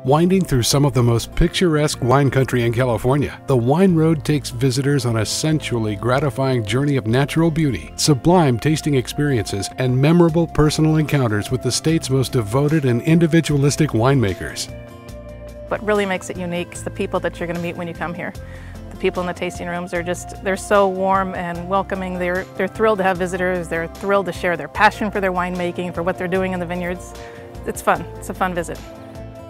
Winding through some of the most picturesque wine country in California, the Wine Road takes visitors on a sensually gratifying journey of natural beauty, sublime tasting experiences, and memorable personal encounters with the state's most devoted and individualistic winemakers. What really makes it unique is the people that you're going to meet when you come here. The people in the tasting rooms are they're so warm and welcoming. They're thrilled to have visitors. They're thrilled to share their passion for their winemaking, for what they're doing in the vineyards. It's fun. It's a fun visit.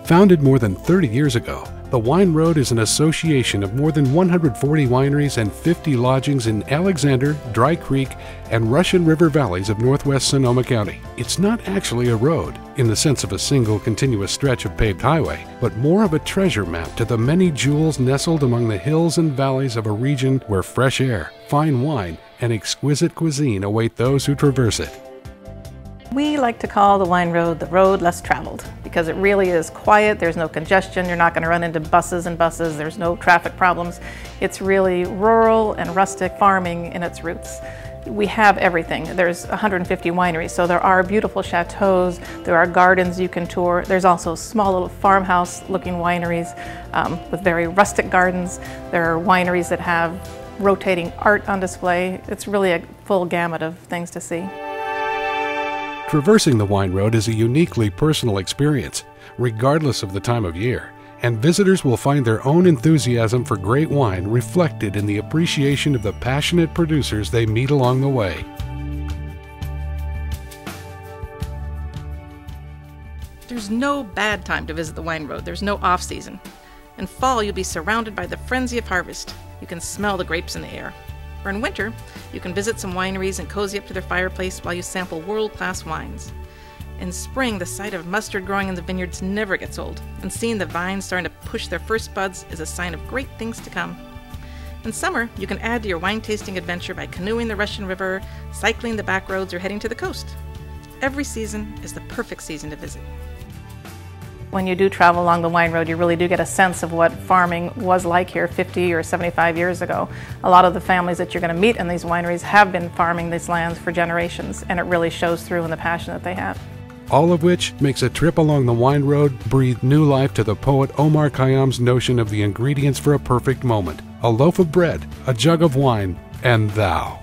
Founded more than 30 years ago, the Wine Road is an association of more than 140 wineries and 50 lodgings in Alexander, Dry Creek, and Russian River valleys of northwest Sonoma County. It's not actually a road, in the sense of a single continuous stretch of paved highway, but more of a treasure map to the many jewels nestled among the hills and valleys of a region where fresh air, fine wine, and exquisite cuisine await those who traverse it. We like to call the Wine Road the road less traveled because it really is quiet. There's no congestion. You're not going to run into buses and buses. There's no traffic problems. It's really rural and rustic farming in its roots. We have everything. There's 150 wineries, so there are beautiful chateaus. There are gardens you can tour. There's also small little farmhouse-looking wineries with very rustic gardens. There are wineries that have rotating art on display. It's really a full gamut of things to see. Traversing the Wine Road is a uniquely personal experience, regardless of the time of year, and visitors will find their own enthusiasm for great wine reflected in the appreciation of the passionate producers they meet along the way. There's no bad time to visit the Wine Road. There's no off-season. In fall, you'll be surrounded by the frenzy of harvest. You can smell the grapes in the air. Or in winter, you can visit some wineries and cozy up to their fireplace while you sample world-class wines. In spring, the sight of mustard growing in the vineyards never gets old, and seeing the vines starting to push their first buds is a sign of great things to come. In summer, you can add to your wine tasting adventure by canoeing the Russian River, cycling the back roads, or heading to the coast. Every season is the perfect season to visit. When you do travel along the Wine Road, you really do get a sense of what farming was like here 50 or 75 years ago. A lot of the families that you're going to meet in these wineries have been farming these lands for generations, and it really shows through in the passion that they have. All of which makes a trip along the Wine Road breathe new life to the poet Omar Khayyam's notion of the ingredients for a perfect moment: a loaf of bread, a jug of wine, and thou.